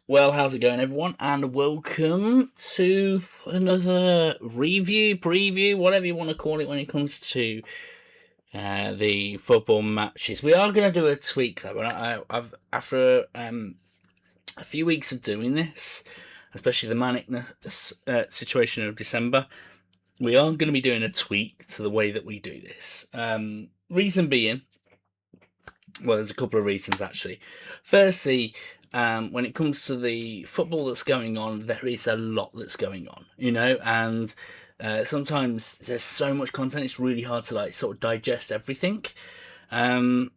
Well, how's it going, everyone? And welcome to another review, preview, whatever you want to call it when it comes to the football matches. We are going to do a tweak, though. I've after a few weeks of doing this, especially the manic situation of December, we are going to be doing a tweak to the way that we do this. Reason being, well, there's a couple of reasons actually. Firstly, when it comes to the football that's going on, there is a lot that's going on, and sometimes there's so much content, it's really hard to sort of digest everything. And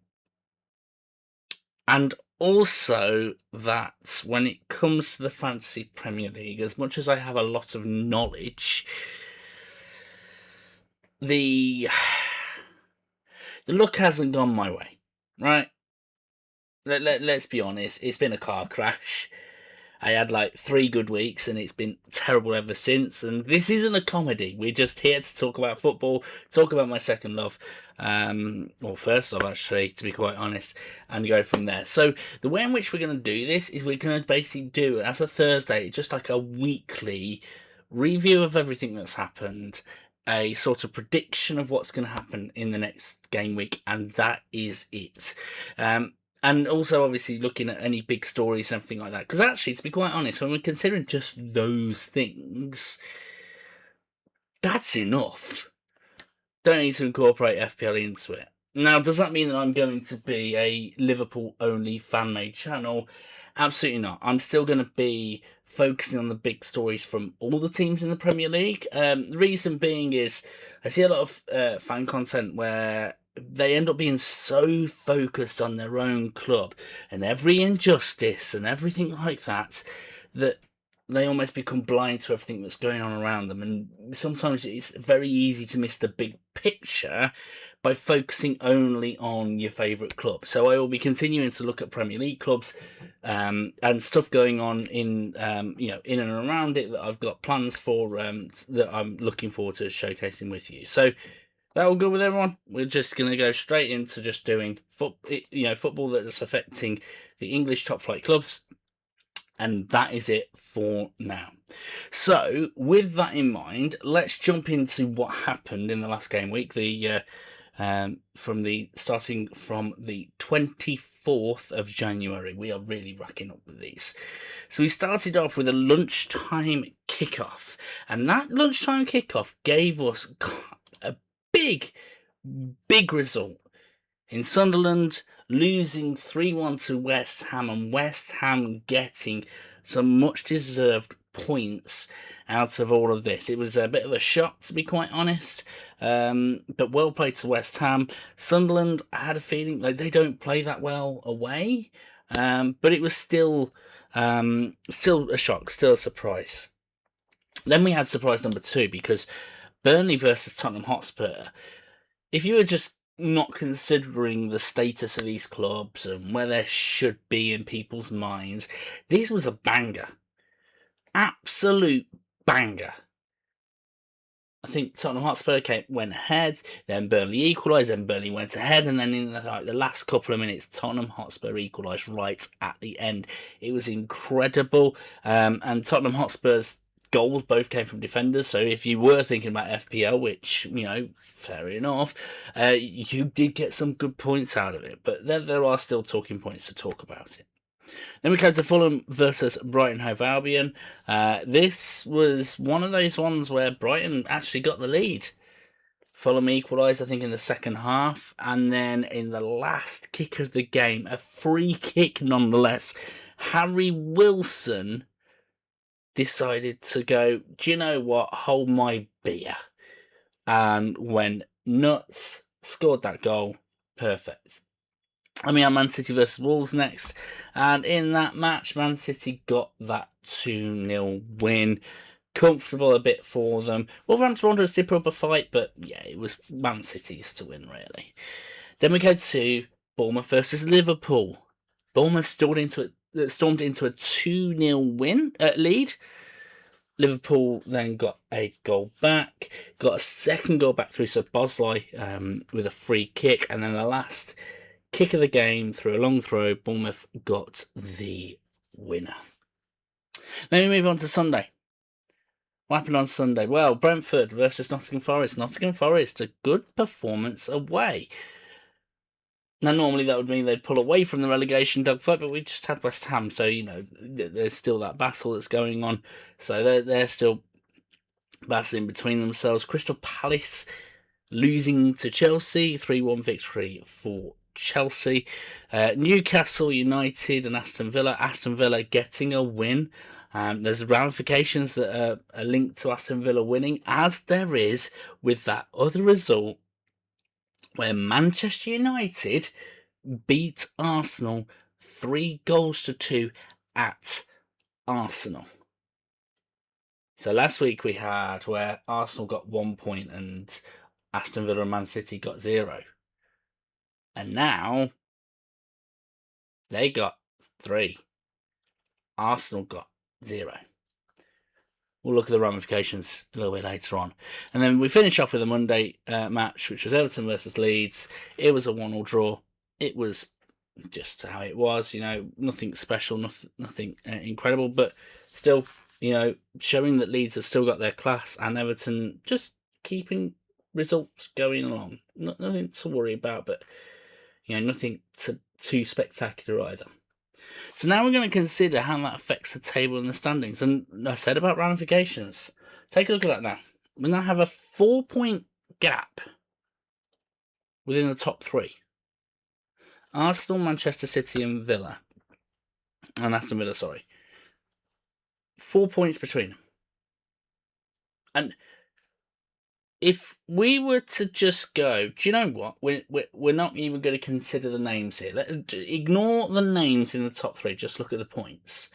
also that when it comes to the Fantasy Premier League, as much as I have a lot of knowledge, the luck hasn't gone my way, right? Let's be honest, it's been a car crash. I had 3 good weeks and it's been terrible ever since. And this isn't a comedy. We're just here to talk about football, talk about my second love, or first love actually, to be quite honest, and go from there. So the way in which we're going to do this is we're going to basically do, as a Thursday, just like a weekly review of everything that's happened, a sort of prediction of what's going to happen in the next game week, and that is it. And also, obviously, looking at any big stories and everything like that. Because actually, to be quite honest, when we're considering just those things, that's enough. Don't need to incorporate FPL into it. Now, does that mean that I'm going to be a Liverpool-only fan-made channel? Absolutely not. I'm still going to be focusing on the big stories from all the teams in the Premier League. The reason being is I see a lot of fan content where they end up being so focused on their own club and every injustice and everything like that, that they almost become blind to everything that's going on around them. And sometimes it's very easy to miss the big picture by focusing only on your favourite club. So I will be continuing to look at Premier League clubs and stuff going on in in and around it that I've got plans for, that I'm looking forward to showcasing with you. So that will go with everyone. We're just going to go straight into just doing football that's affecting the English top flight clubs, and that is it for now. So, with that in mind, let's jump into what happened in the last game week. Starting from the 24th of January. We are really racking up with these. So we started off with a lunchtime kickoff, and that lunchtime kickoff gave us a big result in Sunderland losing 3-1 to West Ham, and West Ham getting some much deserved points out of all of this. It was a bit of a shock, to be quite honest, but well played to West Ham. Sunderland, I had a feeling like they don't play that well away, but it was still a shock, still a surprise. Then we had surprise number 2, because Burnley versus Tottenham Hotspur, if you were just not considering the status of these clubs and where they should be in people's minds, this was a banger. Absolute banger. I think Tottenham Hotspur went ahead, then Burnley equalised, then Burnley went ahead, and then in the last couple of minutes, Tottenham Hotspur equalised right at the end. It was incredible, and Tottenham Hotspur's goals both came from defenders, so if you were thinking about FPL, which, fair enough, you did get some good points out of it, but there are still talking points to talk about it. Then we go to Fulham versus Brighton Hove Albion. This was one of those ones where Brighton actually got the lead. Fulham equalised, I think, in the second half, and then in the last kick of the game, a free kick nonetheless, Harry Wilson decided to go, do you know what, hold my beer, and went nuts, scored that goal, perfect. And we have Man City versus Wolves next, and in that match, Man City got that 2-0 win. Comfortable a bit for them. Wolverhampton Wanderers did put up a fight, but yeah, it was Man City's to win, really. Then we go to Bournemouth versus Liverpool. Bournemouth stormed into a 2-0 lead. Liverpool then got a goal back, got a second goal back through Bosley with a free kick, and then the last kick of the game through a long throw, Bournemouth got the winner. Then we move on to Sunday. What happened on Sunday? Well, Brentford versus Nottingham Forest. Nottingham Forest, a good performance away. Now, normally that would mean they'd pull away from the relegation dogfight, but we just had West Ham, so, there's still that battle that's going on. So they're still battling between themselves. Crystal Palace losing to Chelsea, 3-1 victory for Chelsea. Newcastle United and Aston Villa. Aston Villa getting a win. There's ramifications that are linked to Aston Villa winning, as there is with that other result where Manchester United beat Arsenal 3-2 at Arsenal. So last week we had where Arsenal got 1 point and Aston Villa and Man City got 0. And now they got 3. Arsenal got 0. We'll look at the ramifications a little bit later on. And then we finish off with a Monday match, which was Everton versus Leeds. It was a 1-1 draw. It was just how it was, nothing special, nothing incredible, but still, showing that Leeds have still got their class and Everton just keeping results going along. Nothing to worry about, but nothing too spectacular either. So now we're going to consider how that affects the table and the standings. And I said about ramifications. Take a look at that now. We now have a 4-point gap within the top 3. Arsenal, Manchester City and Villa. And Aston Villa, sorry. 4 points between them. And if we were to just go, do you know what? We're not even going to consider the names here. Ignore the names in the top 3. Just look at the points.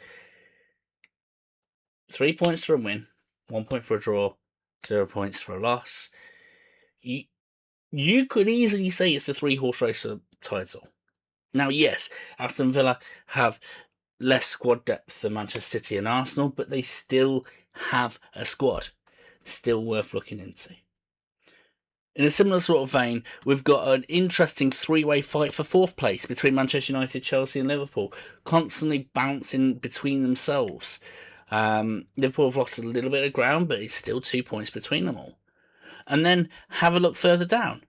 3 points for a win, 1 point for a draw, 0 points for a loss. You could easily say it's a 3-horse race for the title. Now, yes, Aston Villa have less squad depth than Manchester City and Arsenal, but they still have a squad. Still worth looking into. In a similar sort of vein, we've got an interesting 3-way fight for 4th place between Manchester United, Chelsea and Liverpool, constantly bouncing between themselves. Liverpool have lost a little bit of ground, but it's still 2 points between them all. And then have a look further down.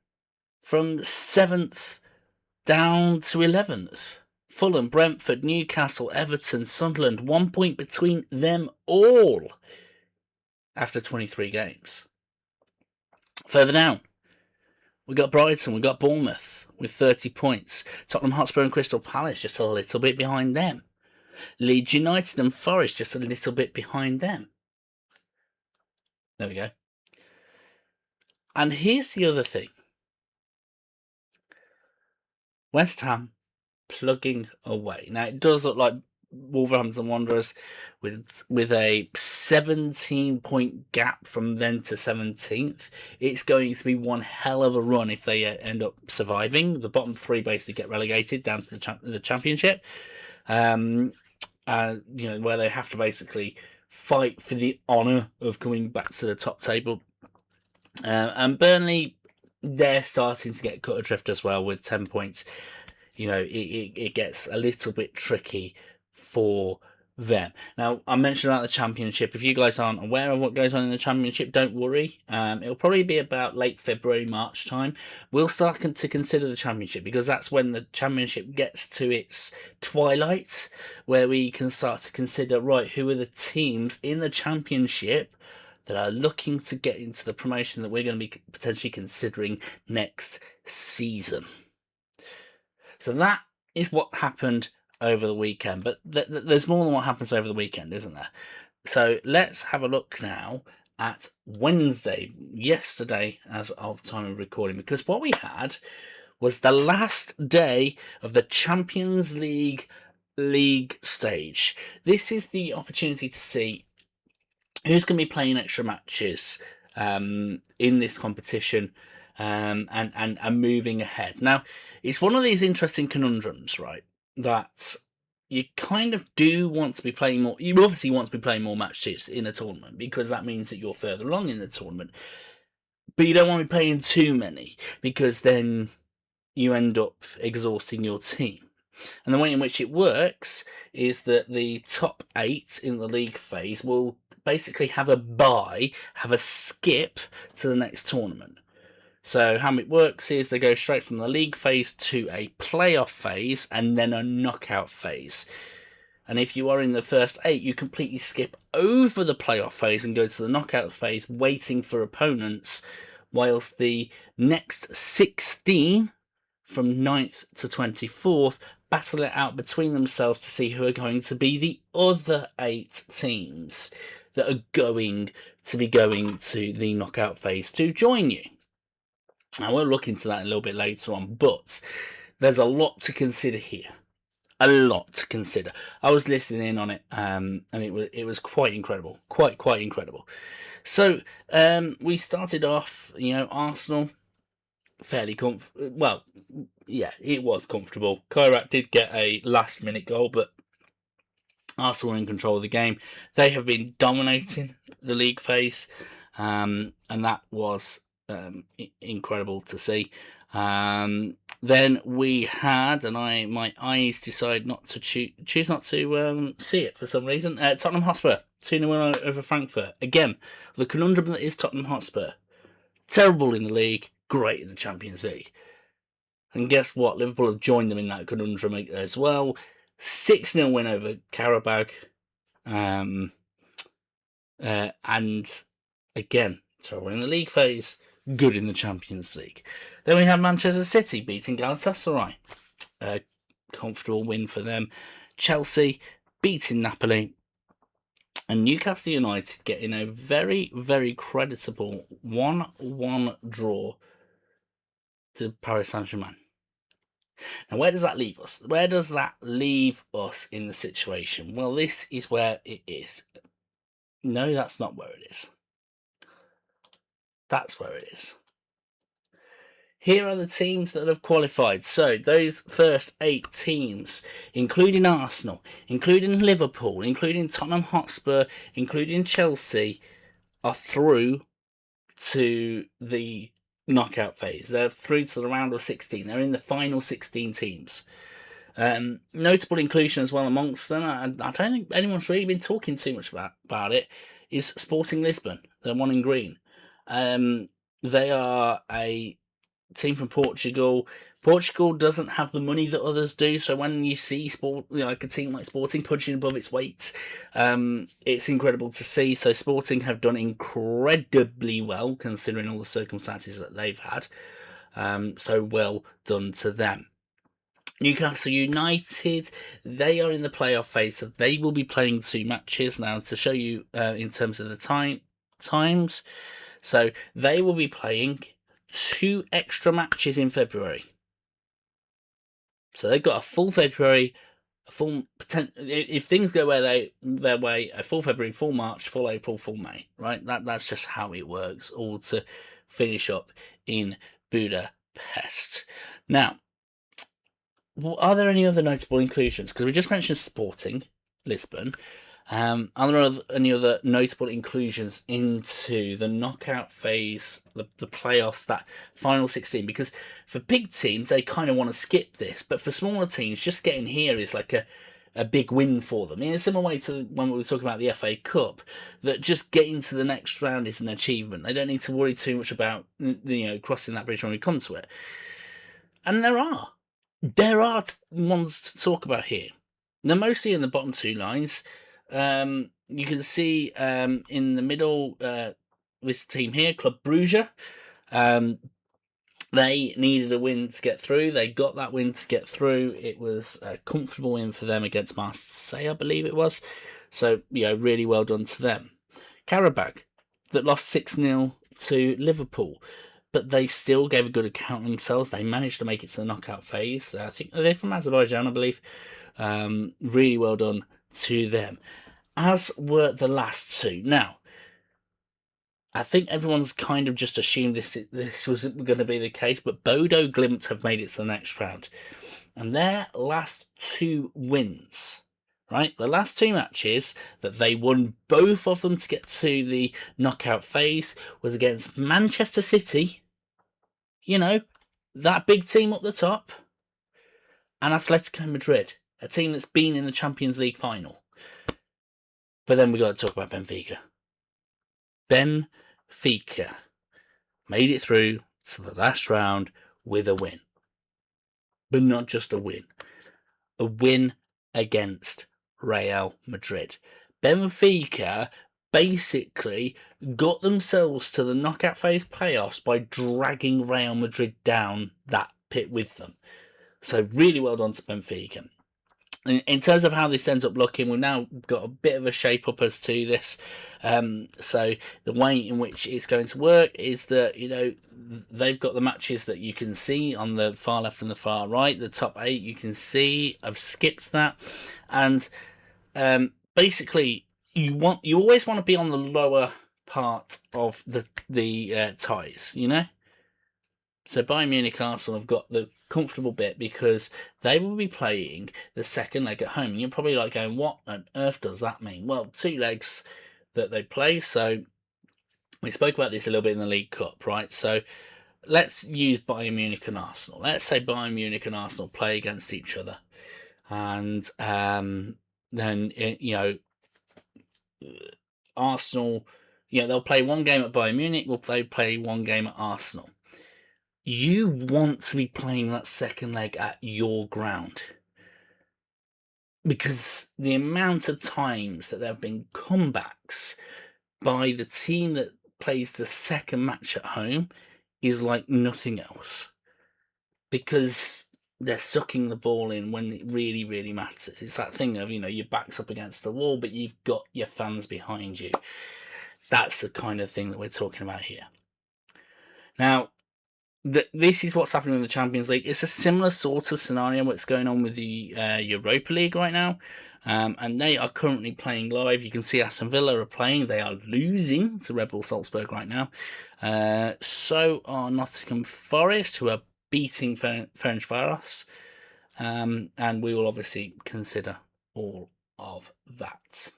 From 7th down to 11th. Fulham, Brentford, Newcastle, Everton, Sunderland, 1 point between them all after 23 games. Further down, we got Brighton, we got Bournemouth with 30 points. Tottenham Hotspur and Crystal Palace just a little bit behind them. Leeds United and Forest just a little bit behind them. There we go. And here's the other thing. West Ham plugging away. Now, it does look like Wolverhampton Wanderers with a 17-point gap from then to 17th. It's going to be one hell of a run if they end up surviving. The bottom 3 basically get relegated down to the Championship, where they have to basically fight for the honour of coming back to the top table. And Burnley, they're starting to get cut adrift as well with 10 points. It gets a little bit tricky for them. Now, I mentioned about the Championship. If you guys aren't aware of what goes on in the Championship, don't worry. It'll probably be about late February, March time. We'll start to consider the Championship because that's when the Championship gets to its twilight, where we can start to consider, right, who are the teams in the Championship that are looking to get into the promotion that we're going to be potentially considering next season. So that is what happened over the weekend. But there's more than what happens over the weekend, isn't there? So let's have a look now at Wednesday, yesterday, as of time of recording, because what we had was the last day of the Champions League stage. This is the opportunity to see who's going to be playing extra matches in this competition and moving ahead. Now, it's one of these interesting conundrums, right, that you kind of do want to be playing more. You obviously want to be playing more matches in a tournament because that means that you're further along in the tournament. But you don't want to be playing too many because then you end up exhausting your team. And the way in which it works is that the top 8 in the league phase will basically have a bye, have a skip to the next tournament. So how it works is they go straight from the league phase to a playoff phase and then a knockout phase. And if you are in the first 8, you completely skip over the playoff phase and go to the knockout phase, waiting for opponents, whilst the next 16 from 9th to 24th battle it out between themselves to see who are going to be the other 8 teams that are going to the knockout phase to join you. Now, we'll look into that a little bit later on, but there's a lot to consider here. A lot to consider. I was listening in on it, and it was quite incredible. Quite incredible. So, we started off, Arsenal, fairly well, yeah, it was comfortable. Kairat did get a last-minute goal, but Arsenal were in control of the game. They have been dominating the league phase, and that was incredible to see. Then we had, and my eyes decide not to choose not to see it for some reason. Tottenham Hotspur 2-0 win over Frankfurt. Again, the conundrum that is Tottenham Hotspur. Terrible in the league, great in the Champions League. And guess what? Liverpool have joined them in that conundrum as well. 6-0 win over Karabakh. And again, terrible in the league phase, good in the Champions League. Then we have Manchester City beating Galatasaray. A comfortable win for them. Chelsea beating Napoli. And Newcastle United getting a very, very creditable 1-1 draw to Paris Saint-Germain. Now, where does that leave us? Where does that leave us in the situation? Well, this is where it is. No, that's not where it is. That's where it is. Here are the teams that have qualified. So, those first 8 teams, including Arsenal, including Liverpool, including Tottenham Hotspur, including Chelsea, are through to the knockout phase. They're through to the round of 16. They're in the final 16 teams. Notable inclusion as well amongst them, I don't think anyone's really been talking too much about it, is Sporting Lisbon, the one in green. They are a team from Portugal. Portugal doesn't have the money that others do, so when you see like a team like Sporting punching above its weight, it's incredible to see. So Sporting have done incredibly well considering all the circumstances that they've had. So well done to them. Newcastle United, they are in the playoff phase, so they will be playing 2 matches. Now, to show you in terms of the times, so they will be playing 2 extra matches in February. So they've got a full February, a full if things go their way, a full February, full March, full April, full May. Right? That's just how it works. All to finish up in Budapest. Now, are there any other notable inclusions? Because we just mentioned Sporting Lisbon. Are there any other notable inclusions into the knockout phase, the playoffs, that final 16? Because for big teams, they kind of want to skip this. But for smaller teams, just getting here is like a big win for them. In a similar way to when we were talking about the FA Cup, that just getting to the next round is an achievement. They don't need to worry too much about crossing that bridge when we come to it. And there are ones to talk about here. They're mostly in the bottom 2 lines. You can see in the middle this team here, Club Brugge. They needed a win to get through. They got that win to get through. It was a comfortable win for them against Marseille, I believe it was. So, really well done to them. Karabakh, that lost 6-0 to Liverpool, but they still gave a good account of themselves. They managed to make it to the knockout phase. I think they're from Azerbaijan, I believe. Really well done to them, as were the last 2. Now, I think everyone's kind of just assumed this was going to be the case, but Bodo Glimt have made it to the next round. And their last 2 wins, right? The last 2 matches that they won, both of them to get to the knockout phase, was against Manchester City, that big team up the top, and Atletico Madrid, a team that's been in the Champions League final. But then we got to talk about Benfica. Benfica made it through to the last round with a win. But not just a win against Real Madrid. Benfica basically got themselves to the knockout phase playoffs by dragging Real Madrid down that pit with them. So really well done to Benfica. In terms of how this ends up looking, we've now got a bit of a shape up as to this. So the way in which it's going to work is that, they've got the matches that you can see on the far left and the far right. The top 8 you can see. I've skipped that, and basically you always want to be on the lower part of the ties. So Bayern Munich Arsenal have got the comfortable bit because they will be playing the second leg at home. And you're probably like going, what on earth does that mean? Well, 2 legs that they play. So we spoke about this a little bit in the League Cup, right? So let's use Bayern Munich and Arsenal. Let's say Bayern Munich and Arsenal play against each other. And then, Arsenal, they'll play one game at Bayern Munich, they'll play one game at Arsenal. You want to be playing that second leg at your ground, because the amount of times that there have been comebacks by the team that plays the second match at home is like nothing else, because they're sucking the ball in when it really, really matters. It's that thing of, your back's up against the wall, but you've got your fans behind you. That's the kind of thing that we're talking about here. Now, this is what's happening in the Champions League. It's a similar sort of scenario what's going on with the Europa League right now. And they are currently playing live. You can see Aston Villa are playing. They are losing to Red Bull Salzburg right now. So are Nottingham Forest, who are beating Ferencváros. And we will obviously consider all of that.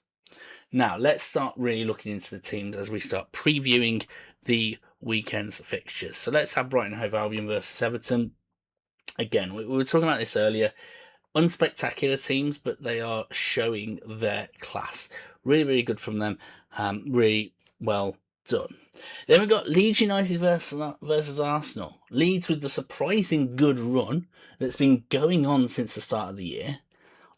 Now, let's start really looking into the teams as we start previewing the weekend's fixtures. So let's have Brighton Hove Albion versus Everton. Again, we were talking about this earlier. Unspectacular teams, but they are showing their class. Really, really good from them. Really well done. Then we've got Leeds United versus Arsenal. Leeds with the surprising good run that's been going on since the start of the year.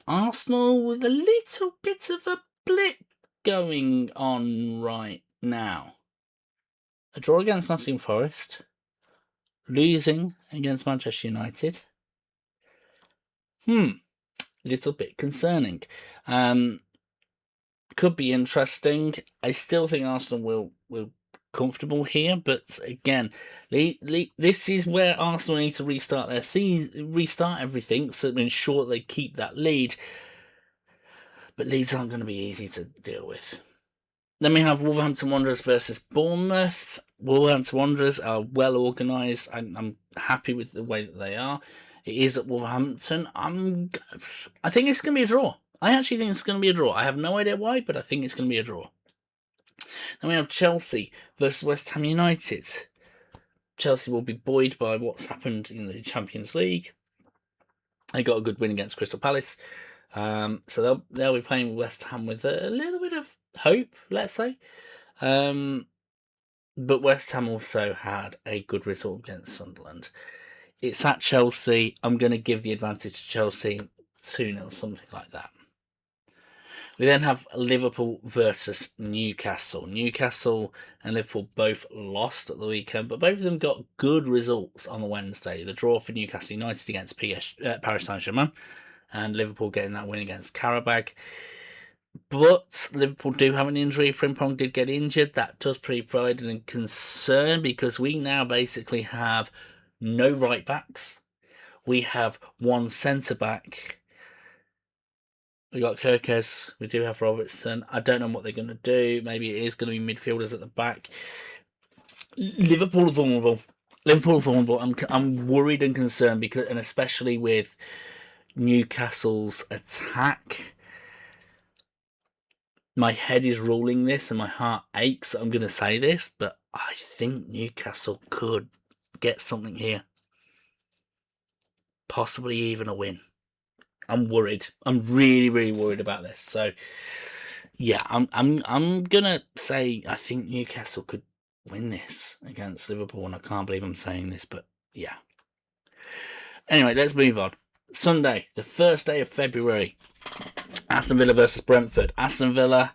Arsenal with a little bit of a blip going on right now. A draw against Nottingham Forest. Losing against Manchester United. Little bit concerning. Could be interesting. I still think Arsenal will comfortable here, but again, this is where Arsenal need to restart their season, restart everything, so to ensure they keep that lead. But Leeds aren't going to be easy to deal with. Then we have Wolverhampton Wanderers versus Bournemouth. Wolverhampton Wanderers are well organised. I'm happy with the way that they are. It is at Wolverhampton. I think it's going to be a draw. I actually think it's going to be a draw. I have no idea why, but I think it's going to be a draw. Then we have Chelsea versus West Ham United. Chelsea will be buoyed by what's happened in the Champions League. They got a good win against Crystal Palace. So they'll be playing with West Ham with a little bit of hope, let's say. But West Ham also had a good result against Sunderland. It's at Chelsea. I'm going to give the advantage to Chelsea 2-0, something like that. We then have Liverpool versus Newcastle. Newcastle and Liverpool both lost at the weekend, but both of them got good results on the Wednesday. The draw for Newcastle United against Paris Saint-Germain, and Liverpool getting that win against Karabag. But Liverpool do have an injury. Frimpong did get injured. That does provide a concern, because we now basically have no right backs. We have one centre back. We got Kirkes. We do have Robertson. I don't know what they're going to do. Maybe it is going to be midfielders at the back. Liverpool are vulnerable. I'm worried and concerned, because, and especially with Newcastle's attack. My head is ruling this and my heart aches. I'm going to say this, but I think Newcastle could get something here. Possibly even a win. I'm worried. I'm really, really worried about this. So, yeah, I'm gonna say I think Newcastle could win this against Liverpool, and I can't believe I'm saying this, but yeah. Anyway, let's move on. Sunday, the first day of February, Aston Villa versus Brentford. Aston Villa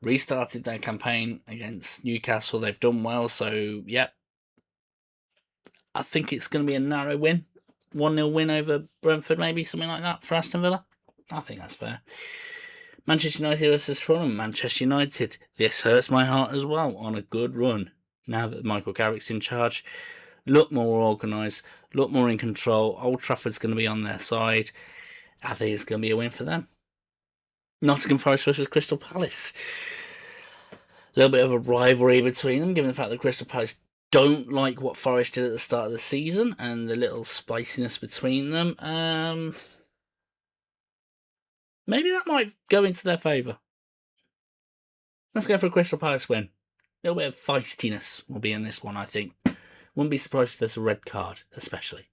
restarted their campaign against Newcastle. They've done well, so yeah. I think it's going to be a narrow win. 1-0 win over Brentford, maybe, something like that for Aston Villa. I think that's fair. Manchester United versus Fulham. Manchester United. This hurts my heart as well, on a good run. Now that Michael Carrick's in charge, look more organised, look more in control. Old Trafford's going to be on their side. I think it's going to be a win for them. Nottingham Forest versus Crystal Palace. A little bit of a rivalry between them, given the fact that Crystal Palace don't like what Forest did at the start of the season and the little spiciness between them. Maybe that might go into their favour. Let's go for a Crystal Palace win. A little bit of feistiness will be in this one, I think. Wouldn't be surprised if there's a red card, especially.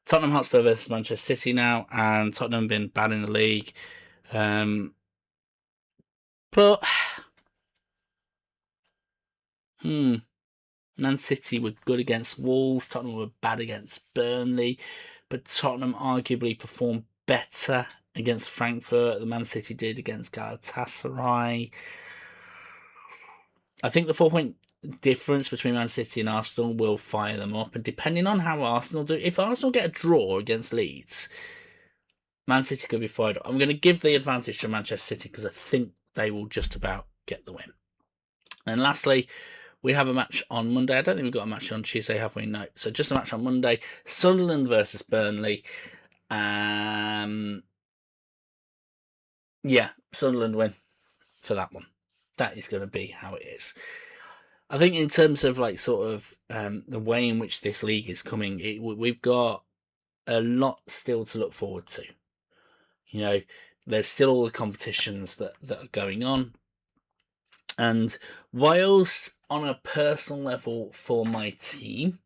Tottenham Hotspur versus Manchester City now, and Tottenham have been bad in the league. But Man City were good against Wolves, Tottenham were bad against Burnley, but Tottenham arguably performed better against Frankfurt than Man City did against Galatasaray. I think the 4-point difference between Man City and Arsenal will fire them up, and depending on how Arsenal do, if Arsenal get a draw against Leeds, Man City could be fired up. I'm going to give the advantage to Manchester City because I think they will just about get the win. And lastly, we have a match on Monday. I don't think we've got a match on Tuesday, have we? No. So just a match on Monday. Sunderland versus Burnley. Yeah, Sunderland win for that one. That is going to be how it is. I think in terms of like sort of the way in which this league is coming, we've got a lot still to look forward to. You know, there's still all the competitions that are going on. And whilst on a personal level for my team,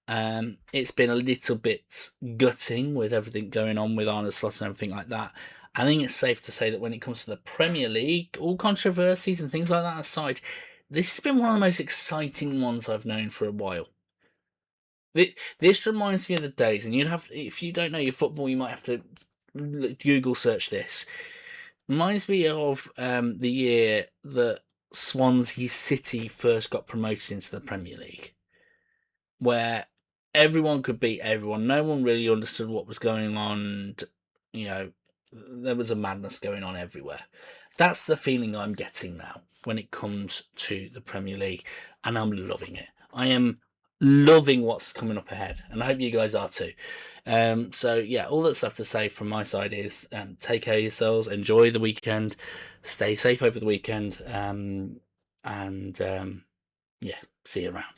it's been a little bit gutting with everything going on with Arne Slot and everything like that. I think it's safe to say that when it comes to the Premier League, all controversies and things like that aside, this has been one of the most exciting ones I've known for a while. This reminds me of the days, and if you don't know your football, you might have to Google search this. Reminds me of the year that Swansea City first got promoted into the Premier League, where everyone could beat everyone. No one really understood what was going on. You know, there was a madness going on everywhere. That's the feeling I'm getting now when it comes to the Premier League, and I'm loving it. I am loving what's coming up ahead, and I hope you guys are too. So yeah, all that's left to say from my side is take care of yourselves, enjoy the weekend, stay safe over the weekend, and yeah, see you around.